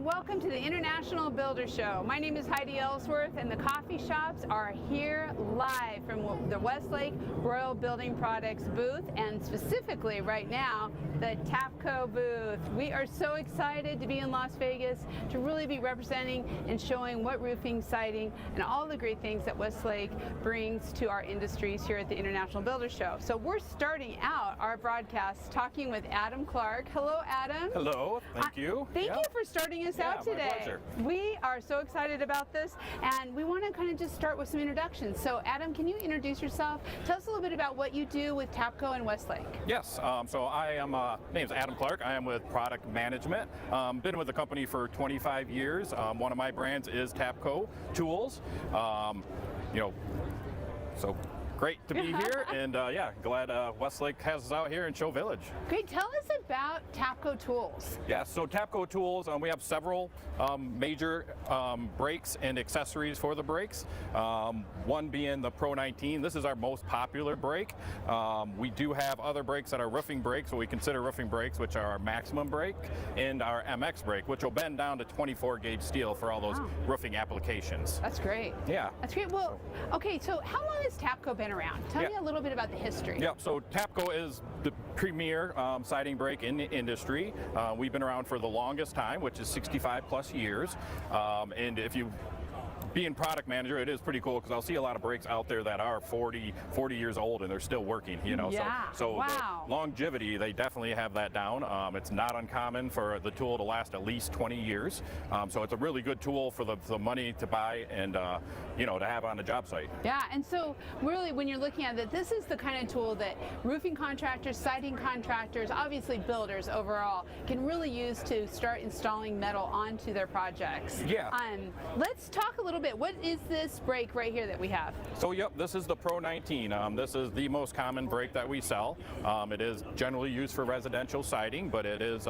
welcome to the International Builder Show. My name is Heidi Ellsworth, and the coffee shops are here live from the Westlake Royal Building Products booth, and specifically right now, the Tapco booth. We are so excited to be in Las Vegas to really be representing and showing what roofing, siding, and all the great things that Westlake brings to our industries here at the International Builder Show. So we're starting out our broadcast talking with Adam Clark. Hello, Adam. Hello, thank you. Thank you for starting us out today. My pleasure. We are so excited about this, and we want to kind of just start with some introductions. So Adam, can you introduce yourself? Tell us a little bit about what you do with Tapco and Westlake. Yes, so I am, name's Adam Clark. I am with product management. Been with the company for 25 years. One of my brands is Tapco Tools. So great to be here, and yeah, glad Westlake has us out here in Show Village. Great, tell us about Tapco Tools. Yeah, so Tapco Tools, we have several major brakes and accessories for the brakes. One being the Pro 19. This is our most popular brake. We do have other brakes that are roofing brakes, what we consider roofing brakes, which are our maximum brake, and our MX brake, which will bend down to 24 gauge steel for all those roofing applications. That's great. Yeah. That's great. Well, okay, so how long has Tapco been around? Tell me a little bit about the history. Yeah, so Tapco is the premier siding brake in the industry. We've been around for the longest time, which is 65 plus years. And if you being product manager, it is pretty cool because I'll see a lot of brakes out there that are 40 years old and they're still working, you know. Yeah. So wow. The longevity, they definitely have that down. It's not uncommon for the tool to last at least 20 years. So it's a really good tool for the money to buy and, you know, to have on a job site. Yeah, and so really when you're looking at it, this is the kind of tool that roofing contractors, siding contractors, obviously builders overall, can really use to start installing metal onto their projects. Yeah. Let's talk a little bit. What is this brake right here that we have? So yep, this is the Pro 19. This is the most common brake that we sell. It is generally used for residential siding, but it is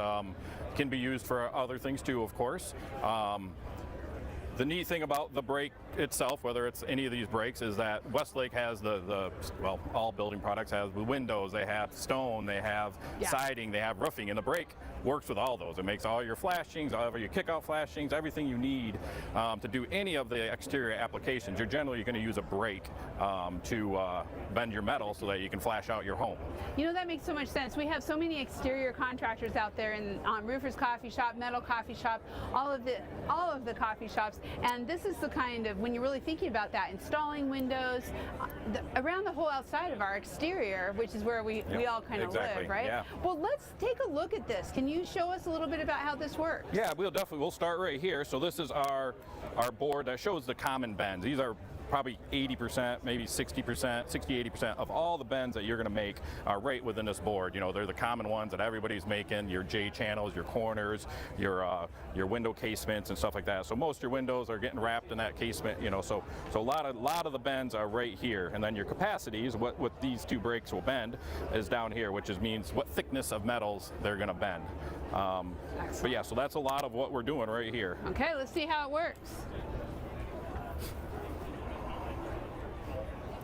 can be used for other things too, of course. The neat thing about the brake itself, whether it's any of these brakes, is that Westlake has well, all building products have the windows, they have stone, they have siding, they have roofing, and the brake works with all those. It makes all your flashings, all of your kick-out flashings, everything you need to do any of the exterior applications. You're generally going to use a brake to bend your metal so that you can flash out your home. You know, that makes so much sense. We have so many exterior contractors out there in Roofers Coffee Shop, Metal Coffee Shop, all of the coffee shops. And this is the kind of, when you're really thinking about that, installing windows around the whole outside of our exterior, which is where we all kind of live, right? Yeah. Well, let's take a look at this. Can you show us a little bit about how this works? Yeah, we'll start right here. So this is our board that shows the common bends. These are probably 80%, maybe 60%, 60-80% of all the bends that you're going to make are right within this board. You know, they're the common ones that everybody's making, your J channels, your corners, your window casements and stuff like that. So most of your windows are getting wrapped in that casement, you know, so a lot of the bends are right here. And then your capacities, what these two brakes will bend, is down here, which means what thickness of metals they're going to bend. But yeah, so that's a lot of what we're doing right here. Okay, let's see how it works.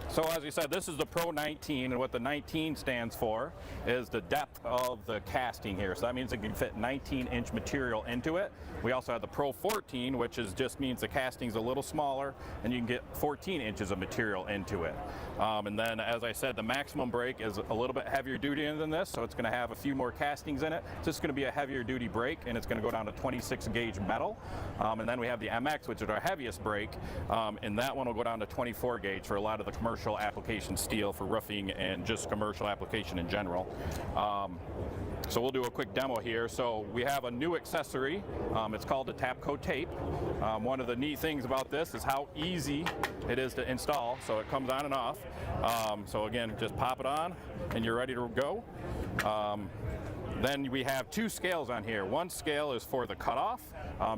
So as you said, this is the Pro 19, and what the 19 stands for is the depth of the casting here. So that means it can fit 19-inch material into it. We also have the Pro 14, which just means the casting's a little smaller, and you can get 14 inches of material into it. And then, as I said, the maximum brake is a little bit heavier duty than this, so it's going to have a few more castings in it. So it's going to be a heavier duty brake, and it's going to go down to 26 gauge metal. And then we have the MX, which is our heaviest brake, and that one will go down to 24 gauge for a lot of the commercial application steel for roofing and just commercial application in general. So we'll do a quick demo here. So we have a new accessory. It's called the Tapco tape. One of the neat things about this is how easy it is to install. So it comes on and off. So again, just pop it on and you're ready to go. Then we have two scales on here. One scale is for the cutoff,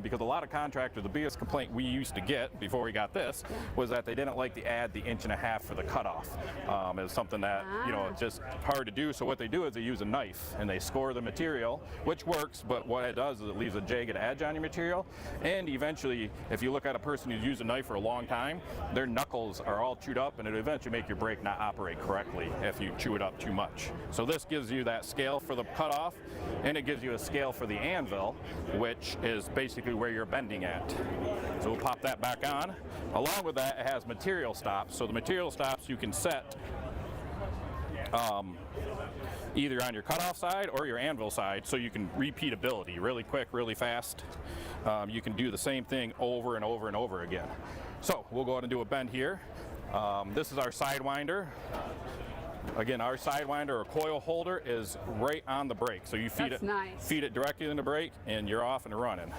because a lot of contractors, the biggest complaint we used to get before we got this was that they didn't like to add the 1.5 inches for the cutoff. It's something that, you know, it's just hard to do. So what they do is they use a knife and they score the material, which works, but what it does is it leaves a jagged edge on your material. And eventually, if you look at a person who's used a knife for a long time, their knuckles are all chewed up, and it'll eventually make your brake not operate correctly if you chew it up too much. So this gives you that scale for the cutoff, and it gives you a scale for the anvil, which is basically where you're bending at. So we'll pop that back on. Along with that, it has material stops. So the material stops you can set either on your cutoff side or your anvil side, so you can repeatability really quick, really fast. You can do the same thing over and over and over again. So we'll go ahead and do a bend here. This is our sidewinder. Again, our sidewinder or coil holder is right on the brake, so you feed That's it, nice. feed it directly in the brake, and you're off and running.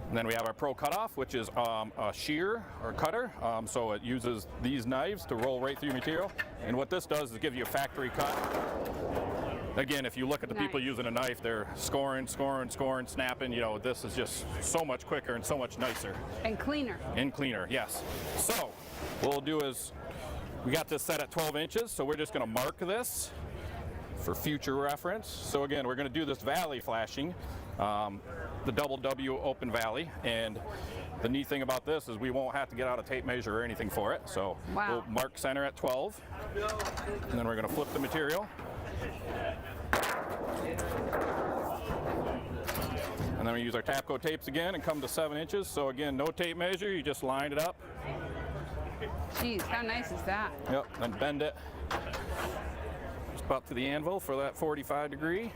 And then we have our Pro Cutoff, which is a shear or cutter. So it uses these knives to roll right through material. And what this does is give you a factory cut. Again, if you look at the people using a knife, they're scoring, snapping. You know, this is just so much quicker and so much nicer. And cleaner. And cleaner, yes. So what we'll do is, we got this set at 12 inches, so we're just gonna mark this for future reference. So again, we're gonna do this valley flashing, the double W open valley, and the neat thing about this is we won't have to get out a tape measure or anything for it. So we'll mark center at 12, and then we're gonna flip the material. And then we use our Tapco tapes again and come to 7 inches. So again, no tape measure, you just line it up. Jeez, how nice is that? Yep, then bend it just about to the anvil for that 45 degree.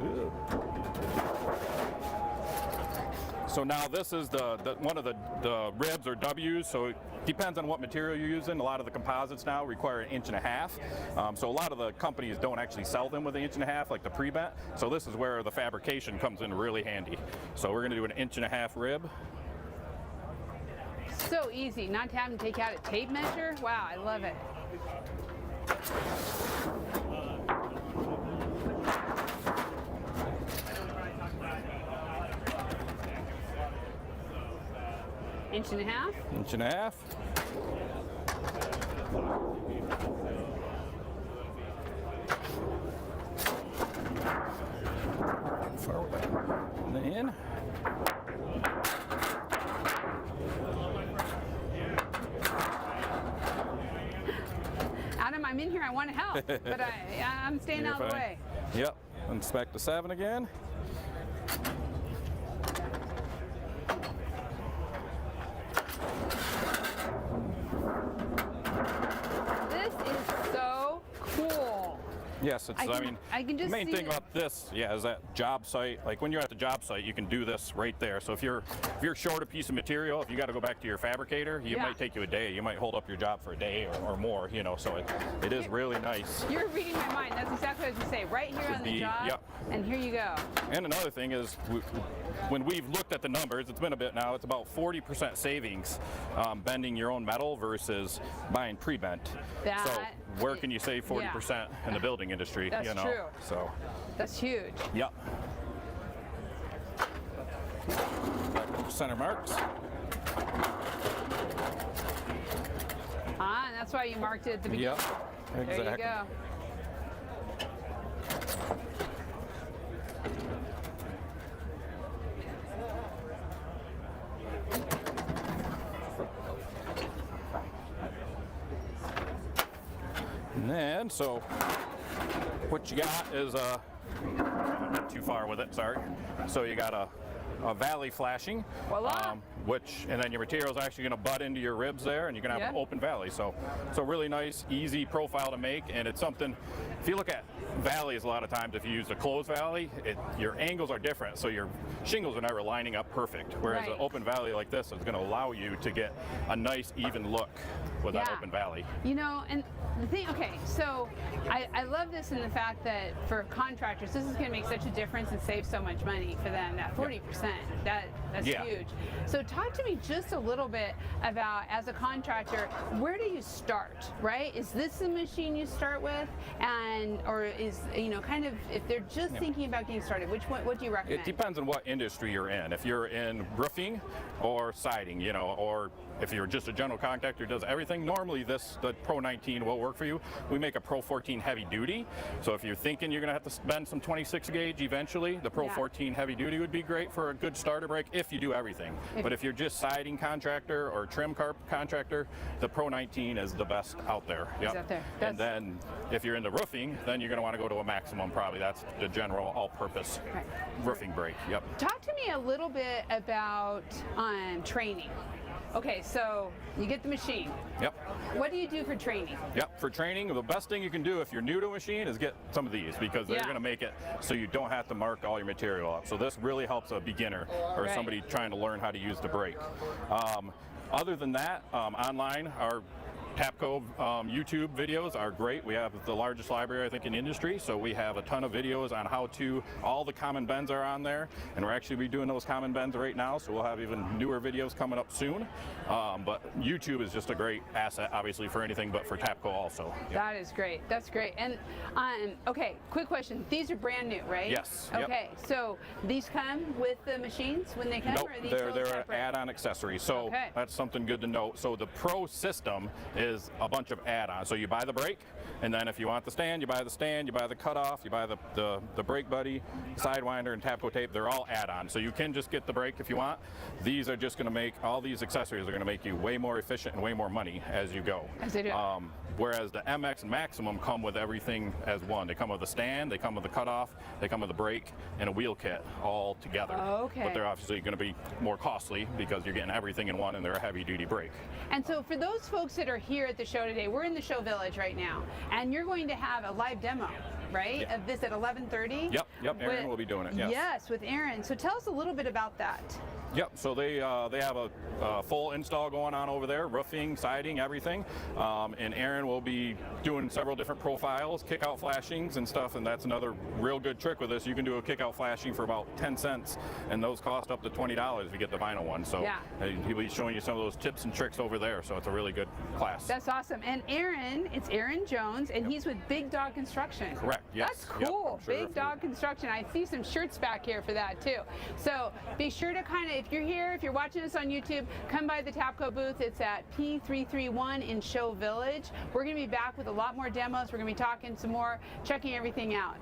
Good. So now this is one of the ribs or W's, so it depends on what material you're using. A lot of the composites now require 1.5 inches. So a lot of the companies don't actually sell them with 1.5 inches, like the pre-bent. So this is where the fabrication comes in really handy. So we're gonna do an 1.5 inch rib. So easy, not to have to take out a tape measure. Wow, I love it. Inch and a half? Inch and a half. Forward. And then in. Adam, I'm in here, I want to help, but I'm staying out of the way. Yep, inspect the 7 again. This is so cool. Yes, it's, I can just the main see thing it. about this, is that job site. Like when you're at the job site, you can do this right there. So if you're short a piece of material, if you got to go back to your fabricator, it might take you a day. You might hold up your job for a day or more, you know, so it is really nice. You're reading my mind. That's exactly what I was going to say. Right here on the job, and here you go. And another thing is, when we've looked at the numbers, it's been a bit now, it's about 40% savings bending your own metal versus buying pre-bent. So where can you save 40% in the building industry? That's you know? true. So that's huge. Yep. Center marks. And that's why you marked it at the beginning. Yep. Exactly. There you go. And then, so what you got is not too far with it, sorry. So you got a valley flashing, and then your material is actually going to butt into your ribs there, and you're going to have an open valley. So really nice, easy profile to make, and it's something. If you look at valleys, a lot of times, if you use a closed valley, your angles are different, so your shingles are never lining up perfect. Whereas an open valley like this is going to allow you to get a nice, even look with that open valley. You know, and the thing, so I love this in the fact that for contractors, this is going to make such a difference and save so much money for them. That 40%, that's huge. So talk to me just a little bit about, as a contractor, where do you start, right? Is this the machine you start with, or is, kind of, if they're just thinking about getting started, what do you recommend? It depends on what industry you're in. If you're in roofing or siding, or if you're just a general contractor who does everything, normally the Pro 19 will work for you. We make a Pro 14 heavy duty, so if you're thinking you're going to have to spend some 26 gauge eventually, the Pro 14 heavy duty would be great for a good starter brake if you do everything. But if you're just siding contractor or trim car contractor, the Pro 19 is the best out there. Yep. Out there. And then if you're into roofing, then you're going to want to go to a maximum probably. That's the general all-purpose roofing brake. Yep. Talk to me a little bit about training. Okay, so you get the machine. Yep. What do you do for training? Yep, for training, the best thing you can do if you're new to a machine is get some of these, because they're going to make it so you don't have to mark all your material up. So this really helps a beginner or somebody trying to learn how to use the brake. Other than that, online, our Tapco YouTube videos are great. We have the largest library, I think, in the industry, so we have a ton of videos on how to, all the common bends are on there, and we're actually doing those common bends right now, so we'll have even newer videos coming up soon. But YouTube is just a great asset, obviously, for anything, but for Tapco also. Yep. That is great. That's great. And okay, quick question. These are brand new, right? Yes. Okay, so these come with the machines when they come? Nope, or are these they're an add-on accessory, so that's something good to know. So the Pro system is a bunch of add-ons. So you buy the brake, and then if you want the stand, you buy the stand, you buy the cutoff, you buy the brake buddy, Sidewinder, and Tapco tape. They're all add-ons. So you can just get the brake if you want. These are just going to make, all these accessories are going to make you way more efficient and way more money as you go. As they do. Whereas the MX and Maximum come with everything as one. They come with a stand, they come with a cutoff, they come with a brake, and a wheel kit all together. Okay. But they're obviously going to be more costly because you're getting everything in one, and they're a heavy-duty brake. And so for those folks that are here at the show today, we're in the show village right now, and you're going to have a live demo, right, of this at 11:30? Yep, Aaron will be doing it, yes. Yes, with Aaron. So tell us a little bit about that. Yep, so they have a full install going on over there, roofing, siding, everything. And Aaron will be doing several different profiles, kick-out flashings and stuff, and that's another real good trick with this. You can do a kick-out flashing for about 10 cents, and those cost up to $20 if you get the vinyl one. So he'll be showing you some of those tips and tricks over there, so it's a really good class. That's awesome. And Aaron, it's Aaron Jones, and he's with Big Dog Construction. Correct, yes. That's cool. Yep, sure Big Dog Construction. I see some shirts back here for that too. So be sure to kind of, if you're here, if you're watching us on YouTube, come by the Tapco booth. It's at P331 in Show Village. We're going to be back with a lot more demos. We're going to be talking some more, checking everything out.